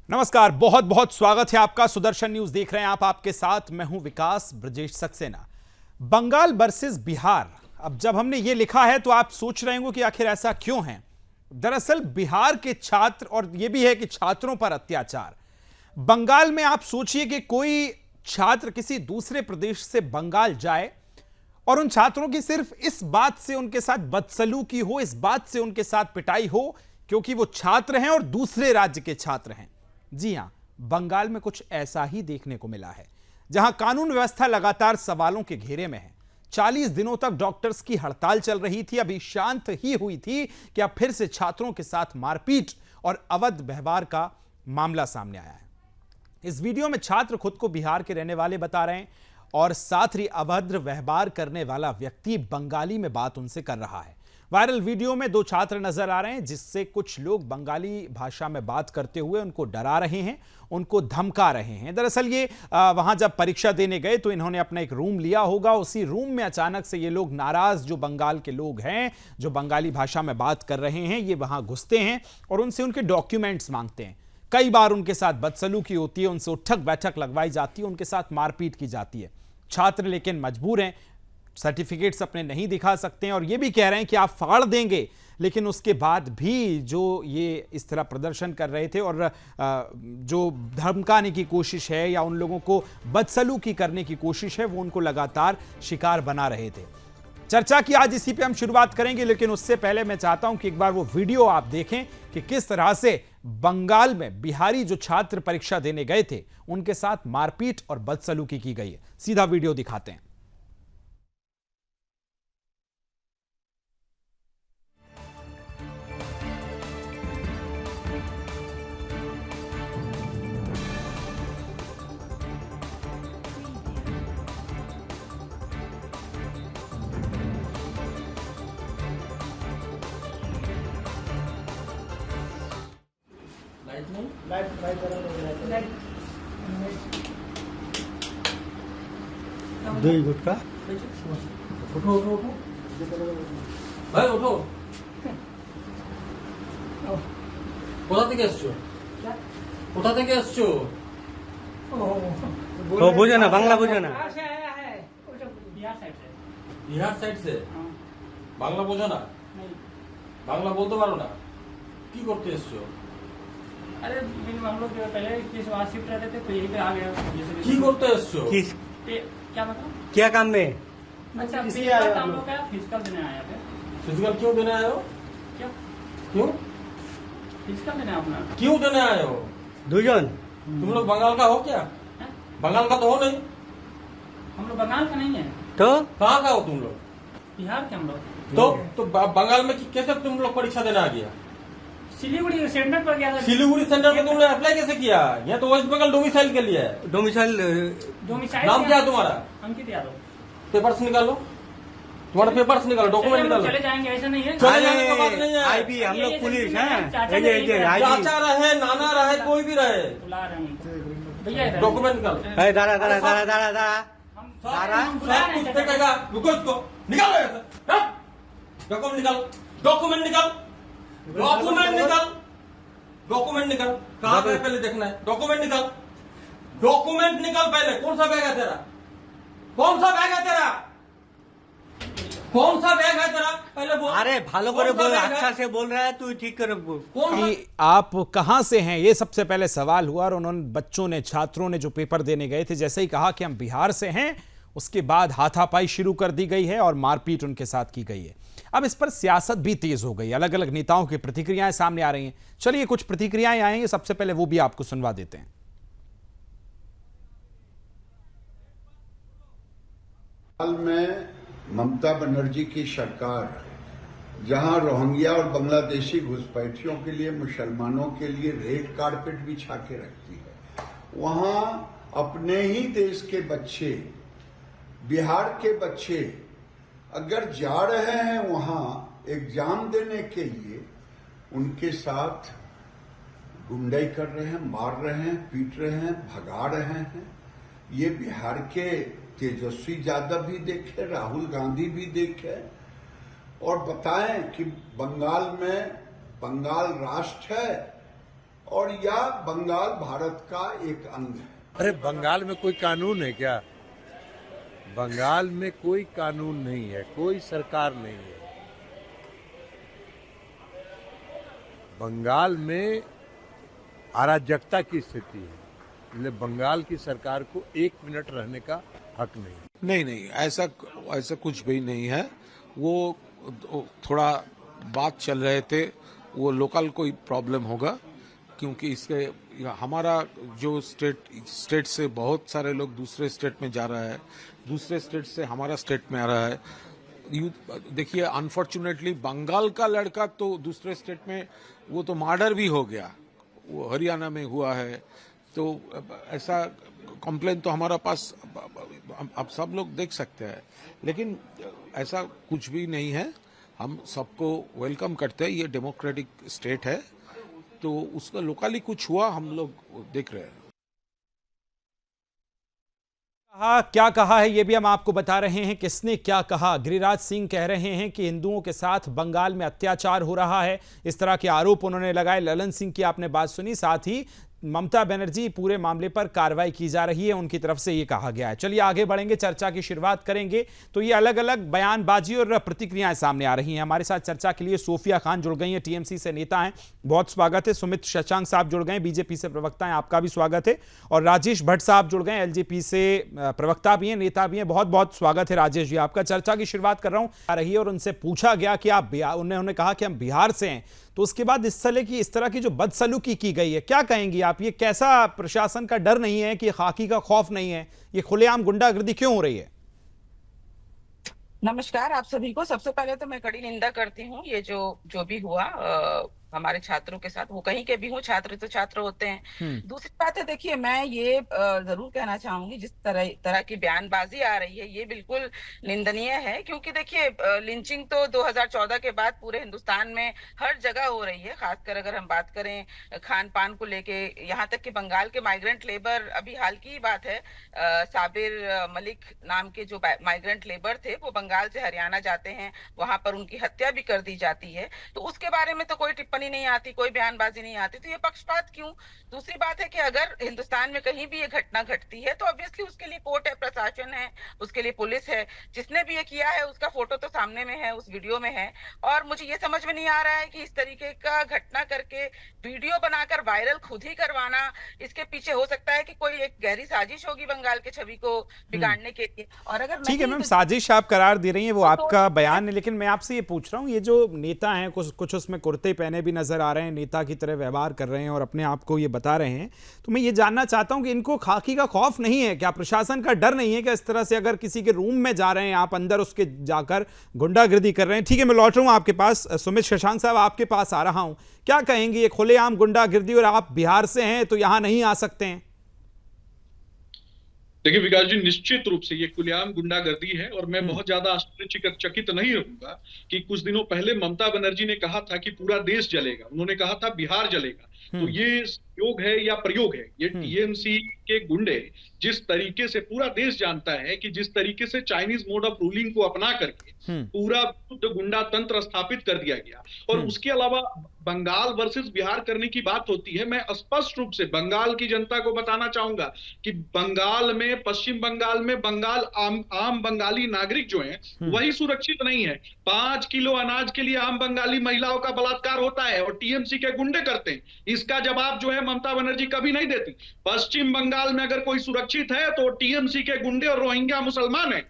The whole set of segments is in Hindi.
नमस्कार, बहुत बहुत स्वागत है आपका। सुदर्शन न्यूज देख रहे हैं आप। आपके साथ मैं हूं विकास ब्रजेश सक्सेना। बंगाल वर्सेस बिहार। अब जब हमने ये लिखा है तो आप सोच रहे होंगे कि आखिर ऐसा क्यों है। दरअसल बिहार के छात्र, और यह भी है कि छात्रों पर अत्याचार। बंगाल में आप सोचिए कि कोई छात्र किसी दूसरे प्रदेश से बंगाल जाए और उन छात्रों की सिर्फ इस बात से उनके साथ बदसलूकी हो, इस बात से उनके साथ पिटाई हो क्योंकि वो छात्र हैं और दूसरे राज्य के छात्र हैं। जी हां, बंगाल में कुछ ऐसा ही देखने को मिला है, जहां कानून व्यवस्था लगातार सवालों के घेरे में है। 40 दिनों तक डॉक्टर्स की हड़ताल चल रही थी, अभी शांत ही हुई थी कि अब फिर से छात्रों के साथ मारपीट और अवैध व्यवहार का मामला सामने आया है। इस वीडियो में छात्र खुद को बिहार के रहने वाले बता रहे हैं और साथ ही अभद्र व्यवहार करने वाला व्यक्ति बंगाली में बात उनसे कर रहा है। वायरल वीडियो में दो छात्र नजर आ रहे हैं, जिससे कुछ लोग बंगाली भाषा में बात करते हुए उनको डरा रहे हैं, उनको धमका रहे हैं। दरअसल ये वहां जब परीक्षा देने गए तो इन्होंने अपना एक रूम लिया होगा। उसी रूम में अचानक से ये लोग नाराज, जो बंगाल के लोग हैं, जो बंगाली भाषा में बात कर रहे हैं, ये वहां घुसते हैं और उनसे उनके डॉक्यूमेंट्स मांगते हैं। कई बार उनके साथ बदसलूकी होती है, उनसे उठक बैठक लगवाई जाती है, उनके साथ मारपीट की जाती है। छात्र लेकिन मजबूर हैं, सर्टिफिकेट्स अपने नहीं दिखा सकते हैं और यह भी कह रहे हैं कि आप फाड़ देंगे। लेकिन उसके बाद भी जो ये इस तरह प्रदर्शन कर रहे थे और जो धमकाने की कोशिश है या उन लोगों को बदसलूकी करने की कोशिश है, वो उनको लगातार शिकार बना रहे थे। चर्चा की आज इसी पे हम शुरुआत करेंगे, लेकिन उससे पहले मैं चाहता हूं कि एक बार वो वीडियो आप देखें कि किस तरह से बंगाल में बिहारी जो छात्र परीक्षा देने गए थे उनके साथ मारपीट और बदसलूकी की गई है। सीधा वीडियो दिखाते हैं। দুই গুটকা उठो उठो उठो भाई उठो কোথা থেকে এসছো কোথা থেকে এসছো ও বুঝে না, বাংলা বুঝে না। बिहार साइड से বাংলা বোঝো না বাংলা বলতে পারো না কি করতে এসছো अरे हम लोग पहले किस वहाँ शिफ्ट रहते थे तो यहीं पे आ गए কি করতে এসছো किस क्या मतलब क्या काम में? अच्छा फिजिकल हम लोग का फिजिकल देने आया थे फिजिकल क्यों देने आए हो क्या क्यों फिजिकल देने अपना क्यों देने आए हो দুজন तुम लोग बंगाल का हो क्या हैं? बंगाल का तो हो नहीं हम लोग बंगाल का नहीं है तो कहाँ का हो तुम लोग बिहार के हम लोग तो बंगाल में कैसे तुम लोग परीक्षा देने आ गया सिलीगुड़ी सेंटर पर गया था सिलीगुड़ी सेंटर में तुमने अप्लाई कैसे किया यहाँ तो वेस्ट बंगाल डोमिसाइल के लिए है डोमिसाइल डोमिसाइल नाम क्या है तुम्हारा अंकित यादव पेपर्स निकालो तुम्हारा पेपर्स निकालो डॉक्यूमेंट चले हम लोग निकालो चले जाएंगे ऐसा नहीं है चले जाने का बात नहीं है आईबी हम लोग ये पुलिस ये हैं। चाचा ये नहीं है। आईबी चाचा रहे नाना रहे कोई भी रहे बुला रहे हैं उनको। भैया इधर। डॉक्यूमेंट निकालो ए दादा दादा दादा दादा दादा हम सारा हम बुला सब रहे कुछ हैं देखेगा रुको इसको निकालो ऐसे डॉक्यूमेंट निकाल डॉक्यूमेंट निकाल डॉक्यूमेंट निकाल डॉक्यूमेंट निकाल कहाँ पे पहले देखना है डॉक्यूमेंट निकाल डॉक्यूमेंट निकाल पहले कौन सा बैग है तेरा कौन सा बैग है तेरा कौन सा बैग है तेरा पहले बोल अरे भालो करे कौन सा बोल, बैग है? अच्छा से बोल रहा है तू, ठीक करे बोल। कौन सा कि आप कहां से हैं, ये सबसे पहले सवाल हुआ। और उन्होंने बच्चों ने, छात्रों ने जो पेपर देने गए थे, जैसे ही कहा कि हम बिहार से हैं, उसके बाद हाथापाई शुरू कर दी गई है और मारपीट उनके साथ की गई है। अब इस पर सियासत भी तेज हो गई, अलग अलग नेताओं की प्रतिक्रियाएं सामने आ रही हैं। चलिए कुछ प्रतिक्रियाएं आएंगी, सबसे पहले वो भी आपको सुनवा देते हैं। हाल में ममता बनर्जी की सरकार जहां रोहिंग्या और बांग्लादेशी घुसपैठियों के लिए, मुसलमानों के लिए रेड कारपेट बिछा के रखती है, वहां अपने ही देश के बच्चे, बिहार के बच्चे अगर जा रहे हैं वहां एग्जाम देने के लिए, उनके साथ गुंडाई कर रहे हैं, मार रहे हैं, पीट रहे हैं, भगा रहे हैं। ये बिहार के तेजस्वी यादव भी देखे, राहुल गांधी भी देखे और बताएं कि बंगाल में, बंगाल राष्ट्र है और यह बंगाल भारत का एक अंग है। अरे बंगाल में कोई कानून है क्या? बंगाल में कोई कानून नहीं है, कोई सरकार नहीं है। बंगाल में अराजकता की स्थिति है, इसलिए बंगाल की सरकार को 1 मिनट रहने का हक नहीं। नहीं, ऐसा कुछ भी नहीं है। वो थोड़ा बात चल रहे थे, वो लोकल कोई प्रॉब्लम होगा, क्योंकि इसके हमारा जो स्टेट से बहुत सारे लोग दूसरे स्टेट में जा रहा है, दूसरे स्टेट से हमारा स्टेट में आ रहा है। देखिए, अनफॉर्चुनेटली बंगाल का लड़का तो दूसरे स्टेट में वो तो मर्डर भी हो गया, वो हरियाणा में हुआ है। तो ऐसा कंप्लेन तो हमारा पास अब सब लोग देख सकते हैं, लेकिन ऐसा कुछ भी नहीं है। हम सबको वेलकम करते हैं, ये डेमोक्रेटिक स्टेट है, तो उसका लोकली कुछ हुआ हम लोग देख रहे हैं। क्या कहा है ये भी हम आपको बता रहे हैं। किसने क्या कहा? गिरिराज सिंह कह रहे हैं कि हिंदुओं के साथ बंगाल में अत्याचार हो रहा है, इस तरह के आरोप उन्होंने लगाए। ललन सिंह की आपने बात सुनी, साथ ही ममता बनर्जी पूरे मामले पर कार्रवाई की जा रही है, उनकी तरफ से ये कहा गया है। चलिए आगे बढ़ेंगे, चर्चा की शुरुआत करेंगे। तो ये अलग अलग बयानबाजी और प्रतिक्रियाएं सामने आ रही हैं। हमारे साथ चर्चा के लिए सोफिया खान जुड़ गई हैं, टीएमसी से नेता हैं, बहुत स्वागत है। सुमित शशांक साहब जुड़ गए, बीजेपी से प्रवक्ता हैं, आपका भी स्वागत है। और राजेश भट्ट साहब जुड़ गए, एलजेपी से प्रवक्ता भी हैं, नेता भी हैं, बहुत बहुत स्वागत है राजेश जी आपका। चर्चा की शुरुआत कर रहा हूं आ रही है, और उनसे पूछा गया कि आप उन्होंने कहा कि हम बिहार से हैं, तो उसके बाद इस तरह की जो बदसलूकी की गई है, क्या कहेंगी आप? ये कैसा प्रशासन का डर नहीं है कि खाकी का खौफ नहीं है? ये खुलेआम गुंडागर्दी क्यों हो रही है? नमस्कार आप सभी को। सबसे पहले तो मैं कड़ी निंदा करती हूँ ये जो भी हुआ हमारे छात्रों के साथ। वो कहीं के भी हो, छात्र तो छात्र होते हैं। दूसरी बात है, देखिए मैं ये जरूर कहना चाहूंगी, जिस तरह की बयानबाजी आ रही है ये बिल्कुल निंदनीय है। क्योंकि देखिए लिंचिंग तो 2014 के बाद पूरे हिंदुस्तान में हर जगह हो रही है। खासकर अगर हम बात करें खान पान को लेके, यहाँ तक कि बंगाल के माइग्रेंट लेबर, अभी हाल की बात है, साबिर मलिक नाम के जो माइग्रेंट लेबर थे वो बंगाल से हरियाणा जाते हैं, वहां पर उनकी हत्या भी कर दी जाती है। तो उसके बारे में तो कोई टिप्पणी नहीं आती, कोई बयानबाजी नहीं आती, तो ये पक्षपात क्यों? दूसरी बात है कि अगर हिंदुस्तान में कहीं भी ये घटना घटती है तो ऑब्वियसली उसके लिए कोर्ट है, प्रशासन है, उसके लिए पुलिस है। जिसने भी ये किया है उसका फोटो तो सामने में है, उस वीडियो में है। और मुझे ये समझ में नहीं आ रहा है कि इस तरीके का घटना करके वीडियो बनाकर वायरल खुद ही करवाना, इसके पीछे हो सकता है कि कोई एक गहरी साजिश होगी बंगाल के छवि को बिगाड़ने के लिए। और अगर ठीक है मैम, साजिश आप करार दे रही हैं, वो आपका बयान है, लेकिन मैं आपसे ये पूछ रहा हूँ, ये जो नेता हैं कुछ उसमें कुर्ते पहने भी नजर आ रहे हैं, नेता की तरह व्यवहार कर रहे हैं और अपने आप को ये बता रहे हैं, तो मैं ये जानना चाहता हूं कि इनको खाकी का खौफ नहीं है क्या? प्रशासन का डर नहीं है क्या? इस तरह से अगर किसी के रूम में जा रहे हैं आप, अंदर उसके जाकर गुंडागर्दी कर रहे हैं। ठीक है, मैं लौट रहा हूं आपके पास। सुमित शशांक साहब आपके पास आ रहा हूं, क्या कहेंगे? ये खुलेआम गुंडागर्दी, और आप बिहार से हैं तो यहां नहीं आ सकते हैं? देखिए विकास जी, निश्चित रूप से ये खुलेआम गुंडागर्दी है। और मैं बहुत ज्यादा आश्चर्यचकित नहीं रहूंगा कि कुछ दिनों पहले ममता बनर्जी ने कहा था कि पूरा देश जलेगा, उन्होंने कहा था बिहार जलेगा। तो ये योग है या प्रयोग है? ये टीएमसी के गुंडे जिस तरीके से, पूरा देश जानता है कि जिस तरीके से चाइनीज मोड ऑफ रूलिंग को अपना करके पूरा गुंडा तंत्र स्थापित कर दिया गया। और उसके अलावा बंगाल वर्सेस बिहार करने की बात होती है, मैं स्पष्ट रूप से बंगाल की जनता को बताना चाहूंगा कि बंगाल में, पश्चिम बंगाल में आम बंगाली नागरिक जो हैं वही सुरक्षित नहीं है। 5 किलो अनाज के लिए आम बंगाली महिलाओं का बलात्कार होता है और टीएमसी के गुंडे करते हैं। इसका जवाब जो है ममता बनर्जी कभी नहीं देती। पश्चिम बंगाल में अगर कोई सुरक्षित है तो टीएमसी के गुंडे और रोहिंग्या मुसलमान है।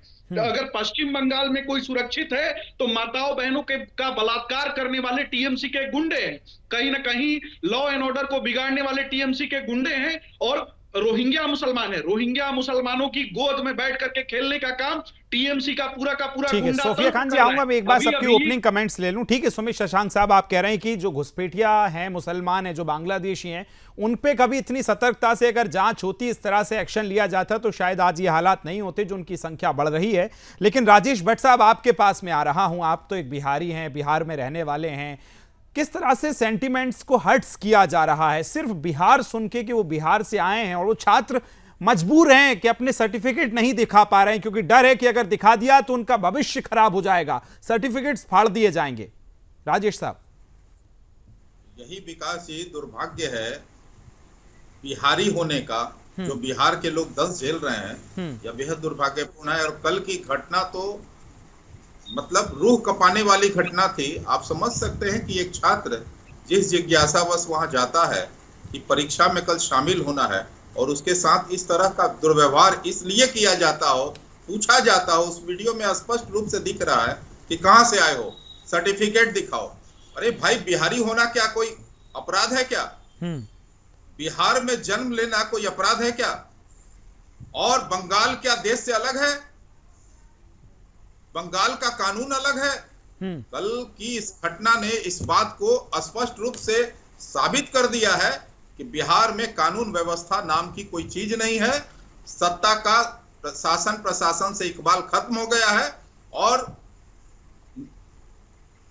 अगर पश्चिम बंगाल में कोई सुरक्षित है तो माताओं बहनों का बलात्कार करने वाले टीएमसी के गुंडे हैं। कहीं ना कहीं लॉ एंड ऑर्डर को बिगाड़ने वाले टीएमसी के गुंडे हैं। और रोहिंग्या मुसलमान है, रोहिंग्या मुसलमानों की गोद में बैठ करके खेलने का काम टीएमसी का पूरा ठीक है। सोफिया खान जी आऊंगा, मैं एक बार सबकी ओपनिंग कमेंट्स ले लूं। ठीक है, सुमित शशांक साहब आप कह रहे हैं कि जो घुसपैठिया हैं, मुसलमान हैं, जो बांग्लादेशी हैं, उन पे कभी इतनी सतर्कता से अगर जांच होती, इस तरह से एक्शन लिया जाता, तो शायद आज ये हालात नहीं होते जो उनकी संख्या बढ़ रही है। लेकिन राजेश भट्ट साहब आपके पास में आ रहा हूं, आप तो एक बिहारी हैं, बिहार में रहने वाले हैं, किस तरह से सेंटिमेंट्स को हर्ट्स किया जा रहा है सिर्फ बिहार सुन के कि वो बिहार से आए हैं और वो छात्र मजबूर हैं कि अपने सर्टिफिकेट नहीं दिखा पा रहे हैं क्योंकि डर है कि अगर दिखा दिया तो उनका भविष्य खराब हो जाएगा, सर्टिफिकेट्स फाड़ दिए जाएंगे। राजेश साहब, यही विकास, यही दुर्भाग्य है बिहारी होने का जो बिहार के लोग दंश झेल रहे हैं यह बेहद दुर्भाग्यपूर्ण है। और कल की घटना तो मतलब रूह कपाने वाली घटना थी। आप समझ सकते हैं कि एक छात्र जिस जिज्ञासावश वहां जाता है कि परीक्षा में कल शामिल होना है और उसके साथ इस तरह का दुर्व्यवहार इसलिए किया जाता हो, पूछा जाता हो, उस वीडियो में स्पष्ट रूप से दिख रहा है कि कहां से आए हो, सर्टिफिकेट दिखाओ। अरे भाई, बिहारी होना क्या कोई अपराध है क्या? बिहार में जन्म लेना कोई अपराध है क्या? और बंगाल क्या देश से अलग है? बंगाल का कानून अलग है। कल की इस घटना ने इस बात को स्पष्ट रूप से साबित कर दिया है कि बिहार में कानून व्यवस्था नाम की कोई चीज नहीं है। सत्ता का शासन प्रशासन से इकबाल खत्म हो गया है और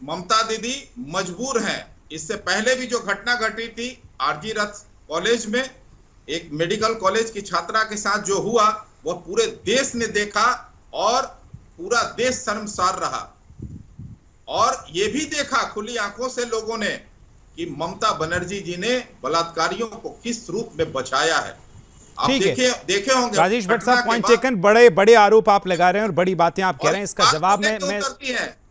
ममता दीदी मजबूर हैं। इससे पहले भी जो घटना घटी थी आरजी रथ कॉलेज में, एक मेडिकल कॉलेज की छात्रा के साथ जो हुआ वह पूरे देश ने देखा और पूरा देश शर्मसार रहा। और ये भी देखा खुली आंखों से लोगों ने कि ममता बनर्जी जी ने बलात्कारियों को किस रूप में बचाया है। आप देखे होंगे। राजेश भट्ट साहब, पॉइंट टेकन। बड़े आरोप आप लगा रहे हैं और बड़ी बातें आप कह रहे हैं। इसका जवाब मैं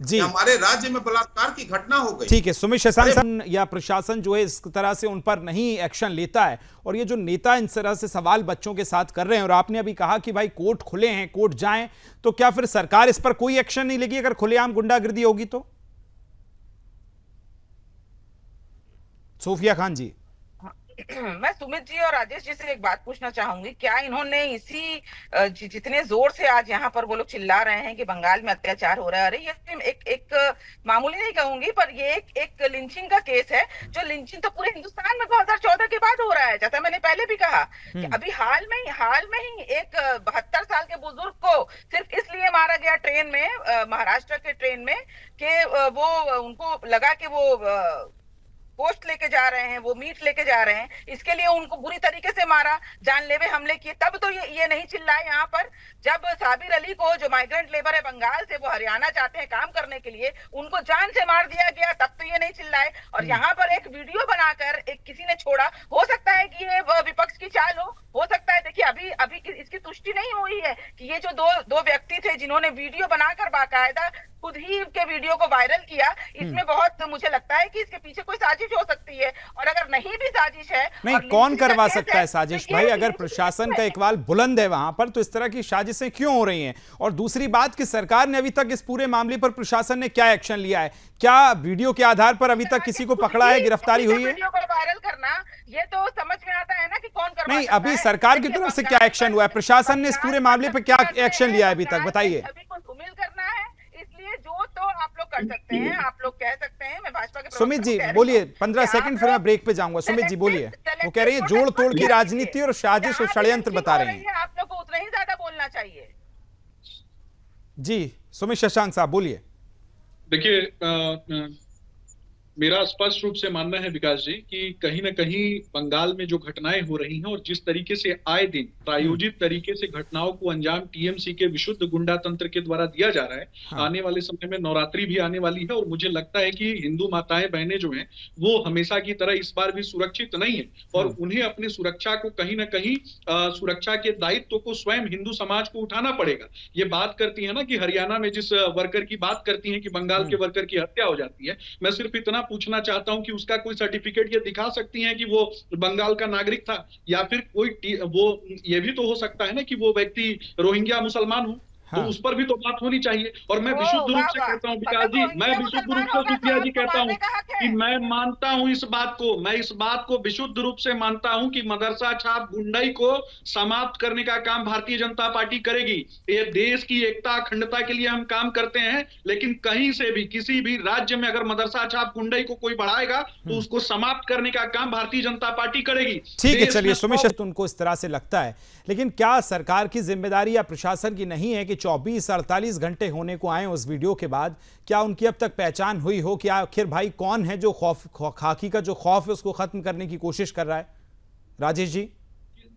जी, हमारे राज्य में बलात्कार की घटना हो गई। ठीक है, सुमित शशांक या प्रशासन जो है इस तरह से उन पर नहीं एक्शन लेता है, और ये जो नेता इन तरह से सवाल बच्चों के साथ कर रहे हैं, और आपने अभी कहा कि भाई कोर्ट खुले हैं, कोर्ट जाएं, तो क्या फिर सरकार इस पर कोई एक्शन नहीं लेगी अगर खुलेआम गुंडागिर्दी होगी तो? सोफिया खान जी। मैं सुमित जी और राजेश जी से एक बात पूछना चाहूंगी, क्या इन्होंने इसी जितने जोर से आज यहाँ पर वो लोग चिल्ला रहे हैं कि बंगाल में अत्याचार हो रहा है, अरे ये एक मामूली नहीं कहूंगी पर ये एक लिंचिंग का केस है, जो लिंचिंग तो पूरे हिंदुस्तान में 2014 के बाद हो रहा है। जैसा मैंने पहले भी कहा कि अभी हाल में ही एक 72 साल के बुजुर्ग को सिर्फ इसलिए मारा गया ट्रेन में, महाराष्ट्र के ट्रेन में, कि वो उनको लगा कि वो पोस्ट लेके जा रहे हैं, वो मीट लेके जा रहे हैं, इसके लिए उनको बुरी तरीके से मारा, जानलेवा हमले किए। तब तो ये नहीं चिल्लाए यहाँ पर। जब साबिर अली को, जो माइग्रेंट लेबर है बंगाल से, वो हरियाणा जाते हैं काम करने के लिए, उनको जान से मार दिया गया, तब तो ये नहीं चिल्लाए। और यहाँ पर एक वीडियो बनाकर एक किसी ने छोड़ा। हो सकता है कि ये विपक्ष की चाल हो सकता है। देखिए, अभी इसकी पुष्टि नहीं हुई है कि ये जो दो व्यक्ति थे जिन्होंने वीडियो बनाकर बाकायदा खुद ही के वीडियो को वायरल किया, इसमें बहुत मुझे लगता है कि इसके पीछे कोई साजिश हो सकती है। और अगर नहीं भी साजिश है, नहीं, कौन करवा सकता है साजिश भाई? अगर प्रशासन का इकबाल बुलंद है वहां पर, तो इस तरह की साजिशें क्यों हो रही हैं? और दूसरी बात कि सरकार ने अभी तक इस पूरे मामले पर प्रशासन ने क्या एक्शन लिया है? क्या वीडियो के आधार पर अभी तक किसी को पकड़ा है, गिरफ्तारी हुई है? वीडियो को वायरल करना, ये तो समझ में आता है ना कि कौन करवा नहीं, अभी सरकार की तरफ से क्या एक्शन हुआ है? प्रशासन ने इस पूरे मामले पर क्या एक्शन लिया है अभी तक, बताइए। अभी कुछ धूमिल करना है, इसलिए जो तो आप लोग कर सकते हैं, आप लोग कह सकते हैं। मैं भाजपा के सुमित जी बोलिए, 15 सेकंड फिर मैं ब्रेक पे जाऊंगा। सुमित जी बोलिए। वो कह रही है जोड़ तोड़ की राजनीति और साजिश और षड्यंत्र बता रहे हैं। आप लोग को उतना ही ज्यादा बोलना चाहिए। जी सुमित शशांक साहब बोलिए। देखिए, मेरा स्पष्ट रूप से मानना है विकास जी कि कहीं ना कहीं बंगाल में जो घटनाएं हो रही हैं और जिस तरीके से आए दिन प्रायोजित तरीके से घटनाओं को अंजाम टीएमसी के विशुद्ध गुंडा तंत्र के द्वारा दिया जा रहा है। हाँ। आने वाले समय में नवरात्रि भी आने वाली है और मुझे लगता है कि हिंदू माताएं बहनें जो हैं वो हमेशा की तरह इस बार भी सुरक्षित नहीं है और उन्हें अपनी सुरक्षा को कहीं ना कहीं सुरक्षा के दायित्व को स्वयं हिंदू समाज को उठाना पड़ेगा। ये बात करती है ना कि हरियाणा में जिस वर्कर की बात करती है कि बंगाल के वर्कर की हत्या हो जाती है, मैं सिर्फ इतना पूछना चाहता हूं कि उसका कोई सर्टिफिकेट ये दिखा सकती हैं कि वो बंगाल का नागरिक था, या फिर कोई वो ये भी तो हो सकता है ना कि वो व्यक्ति रोहिंग्या मुसलमान हो। हाँ। तो उस पर भी तो बात होनी चाहिए। और मैं विशुद्ध रूप से कहता हूं विकास जी, मैं विशुद्ध रूप से सुफिया जी कहता हूं कि मैं मानता हूं इस बात को, मैं इस बात को विशुद्ध रूप से मानता हूं कि मदरसा छाप गुंडाई को समाप्त करने का काम भारतीय जनता पार्टी करेगी। ये देश की एकता अखंडता के लिए हम काम करते हैं, लेकिन कहीं से भी किसी भी राज्य में अगर मदरसा छाप गुंडाई को कोई बढ़ाएगा तो उसको समाप्त करने का काम भारतीय जनता पार्टी करेगी। ठीक है, चलिए सुमित, उनको इस तरह से लगता है, लेकिन क्या सरकार की जिम्मेदारी या प्रशासन की नहीं है कि 24-48 घंटे होने को आए उस वीडियो के बाद, क्या उनकी अब तक पहचान हुई हो कि आखिर भाई कौन है जो खाकी का जो खौफ है उसको खत्म करने की कोशिश कर रहा है? राजेश जी।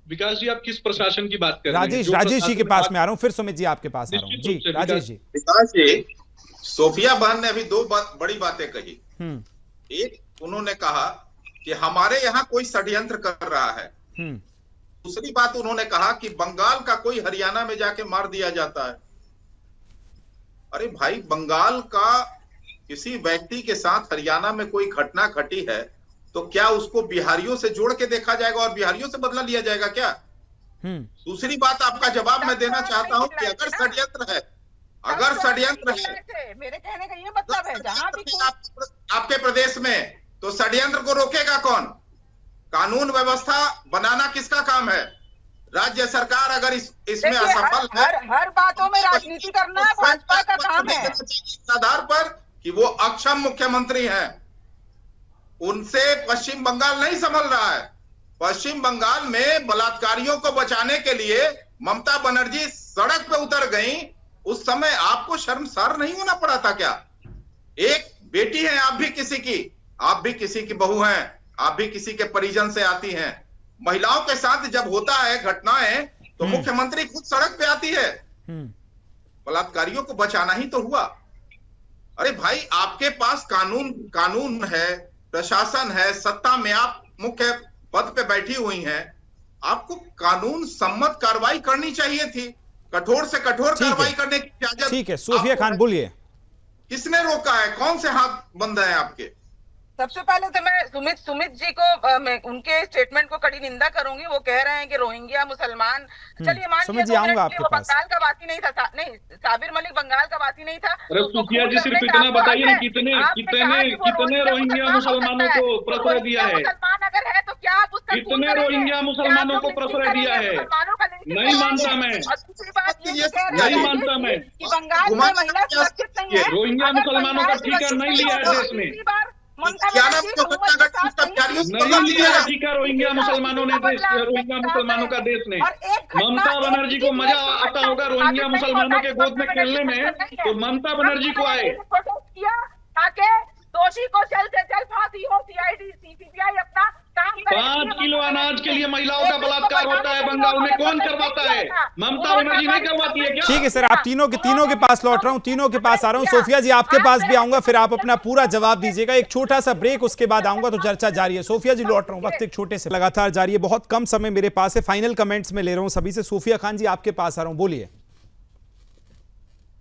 विकास जी, आप किस प्रशासन की बात कर रहे हैं? राजेश जी के पास में आ रहा हूं, फिर सुमित जी आपके पास आ रहा हूं। जी राजेश जी। विकास जी, सोफिया बहन ने अभी दो बड़ी बातें कही। एक, उन्होंने कहा कि हमारे यहाँ कोई षड्यंत्र कर रहा है, दूसरी बात उन्होंने कहा कि बंगाल का कोई हरियाणा में जाके मार दिया जाता है। अरे भाई, बंगाल का किसी व्यक्ति के साथ हरियाणा में कोई घटना घटी है तो क्या उसको बिहारियों से जोड़ के देखा जाएगा और बिहारियों से बदला लिया जाएगा क्या? दूसरी बात आपका जवाब मैं देना चाहता हूं कि अगर षड्यंत्र है, मेरे कहने का ये मतलब है, जहां भी आपके प्रदेश में, तो षड्यंत्र को रोकेगा कौन? कानून व्यवस्था बनाना किसका काम है? राज्य सरकार अगर इसमें असफल है, हर बातों में राजनीति करना भाजपा का काम है। इस आधार पर कि वो अक्षम मुख्यमंत्री हैं, उनसे पश्चिम बंगाल नहीं संभल रहा है। पश्चिम बंगाल में बलात्कारियों को बचाने के लिए ममता बनर्जी सड़क पे उतर गई। उस समय आपको शर्मसार नहीं होना पड़ा था क्या? एक बेटी है आप भी किसी की बहू हैं, आप भी किसी के परिजन से आती हैं। महिलाओं के साथ जब होता है घटनाएं तो मुख्यमंत्री खुद सड़क पे आती है। बलात्कारियों को बचाना ही तो हुआ। अरे भाई, आपके पास कानून है, प्रशासन है, सत्ता में आप मुख्य पद पे बैठी हुई हैं, आपको कानून सम्मत कार्रवाई करनी चाहिए थी। कठोर से कठोर कार्रवाई करने की इजाजत। ठीक है, सूफिया खान बोलिए। किसने रोका है? कौन से हाथ बंद है आपके? सबसे पहले तो मैं सुमित जी को मैं उनके स्टेटमेंट को कड़ी निंदा करूंगी। वो कह रहे हैं कि रोहिंग्या मुसलमान, चलिए मान सुमित जी आऊंगा आपके वो पास। बंगाल का वासी नहीं था, नहीं साबिर मलिक बंगाल का वासी नहीं था। अरे सूफिया जी, सिर्फ इतना बताइए ना, कितने रोहिंग्या मुसलमानों को प्रश्रय दिया है? मुसलमान अगर है तो क्या आप उसका कितने रोहिंग्या मुसलमानों को प्रश्रय दिया है? नहीं मानता मैं, दूसरी बात ये नहीं मानता मैं कि बंगाल में महिला सुरक्षित नहीं है। रोहिंग्या मुसलमानों का ठीका नहीं लिया है देश में, नहीं लिया है ठीका रोहिंग्या मुसलमानों ने, रोहिंग्या मुसलमानों का देश ने। ममता बनर्जी को मजा आता होगा रोहिंग्या मुसलमानों के गोद में खेलने में, तो ममता बनर्जी को आए। ताकि दोषी को जल्द से जल्द फांसी हो। सीआईडी सीबीआई अपना काम करे। 5 किलो अनाज के लिए महिलाओं का बलात्कार होता है बंगाल में, कौन करवाता है? ममता बनर्जी नहीं करवाती है क्या? ठीक है सर, आप तीनों के पास लौट रहा हूं, तीनों के पास आ रहा हूं। सोफिया जी आपके पास भी आऊंगा, फिर आप अपना पूरा जवाब दीजिएगा। एक छोटा सा ब्रेक, उसके बाद आऊंगा तो चर्चा जारी है। सोफिया जी लौट रहा हूं, वक्त एक छोटे से लगातार जारी है, बहुत कम समय मेरे पास है। फाइनल कमेंट्स में ले रहा हूं सभी से। सोफिया खान जी आपके पास आ रहा हूं, बोलिए।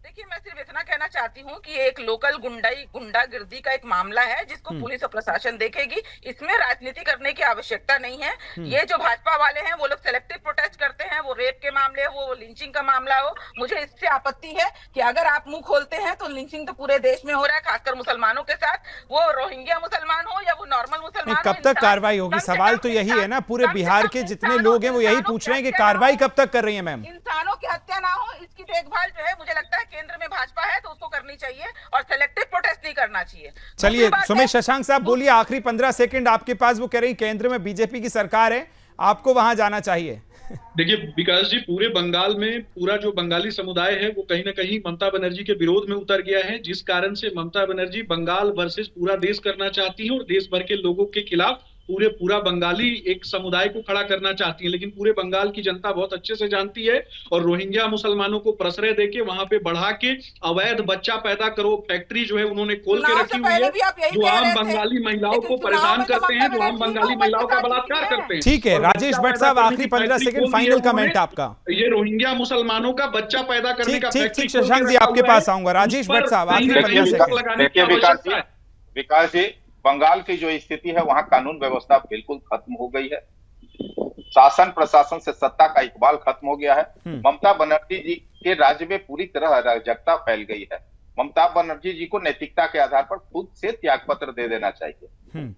देखिए, मैं सिर्फ इतना कहना चाहती हूँ कि एक लोकल गुंडागिर्दी का एक मामला है जिसको पुलिस और प्रशासन देखेगी। इसमें राजनीति करने की आवश्यकता नहीं है। ये जो भाजपा वाले हैं वो लोग सेलेक्टिव प्रोटेस्ट करते हैं, वो रेप के मामले हो, वो लिंचिंग का मामला हो। मुझे इससे आपत्ति है कि अगर आप मुंह खोलते हैं तो लिंचिंग तो पूरे देश में हो रहा है, खासकर मुसलमानों के साथ। वो रोहिंग्या मुसलमान हो या वो नॉर्मल मुसलमान हो। कब तक कार्रवाई होगी? सवाल तो यही है ना, पूरे बिहार के जितने लोग हैं वो यही पूछ रहे हैं कि कार्रवाई कब तक कर रही है मैम? इंसानों की हत्या ना हो, इसकी देखभाल जो है मुझे लगता है केंद्र में भाजपा है तो उसको करनी चाहिए और सेलेक्टिव प्रोटेस्ट नहीं करना चाहिए। चलिए सुमेश शशांक साहब बोलिए, आखिरी 15 सेकंड आपके पास। वो कह रही केंद्र में बीजेपी की सरकार है, आपको वहां जाना चाहिए। देखिए विकास जी, पूरे बंगाल में पूरा जो बंगाली समुदाय है वो कहीं ना कहीं ममता बनर्जी के विरोध में उतर गया है, जिस कारण से ममता बनर्जी बंगाल वर्सेस पूरा देश करना चाहती है और देश भर के लोगों के खिलाफ पूरा बंगाली एक समुदाय को खड़ा करना चाहती है। लेकिन पूरे बंगाल की जनता बहुत अच्छे से जानती है और रोहिंग्या मुसलमानों को प्रश्रय देके वहां पे बढ़ा के अवैध बच्चा पैदा करो फैक्ट्री जो है उन्होंने खोल के रखी हुई है, जो आम बंगाली महिलाओं को परेशान करते हैं, जो आम बंगाली महिलाओं का बलात्कार करते हैं। ठीक है राजेश भट्ट साहब, आखिरी 15 सेकंड, फाइनल कमेंट आपका। ये रोहिंग्या मुसलमानों का बच्चा पैदा करने का ठीक शशांक जी आपके पास आऊंगा। राजेश भट्ट साहब आखिरी 15 सेकंड। विकास जी, बंगाल की जो स्थिति है वहां कानून व्यवस्था बिल्कुल खत्म हो गई है। शासन प्रशासन से सत्ता का इकबाल खत्म हो गया है। ममता बनर्जी जी के राज्य में पूरी तरह अराजकता फैल गई है। ममता बनर्जी जी को नैतिकता के आधार पर खुद से त्यागपत्र दे देना चाहिए।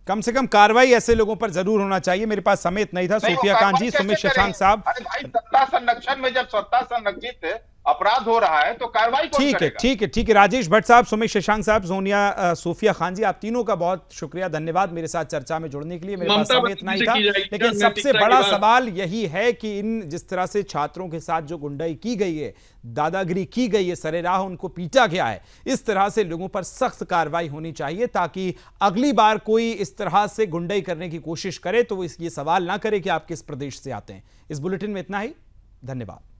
कम से कम कार्रवाई ऐसे लोगों पर जरूर होना चाहिए। मेरे पास समय इतना ही था। सोफिया खान जी, सुमित शशांक साहब। अरे भाई, सत्ता संरक्षण में जब सत्ता संरक्षित अपराध हो रहा है तो कार्रवाई कौन करेगा? ठीक है राजेश भट्ट साहब, सुमित शशांक साहब, सोनिया, सोफिया खान जी, आप तीनों का बहुत शुक्रिया, धन्यवाद मेरे साथ चर्चा में जुड़ने के लिए। मेरे पास समय इतना ही था, लेकिन सबसे बड़ा सवाल यही है कि इन जिस तरह से छात्रों के साथ जो गुंडाई की गई है, दादागिरी की गई है, सरेराह उनको पीटा गया है, इस तरह से लोगों पर सख्त कार्रवाई होनी चाहिए ताकि अगली बार कोई इस तरह से गुंडाई करने की कोशिश करे तो ये सवाल ना करे कि आप किस प्रदेश से आते हैं। इस बुलेटिन में इतना ही, धन्यवाद।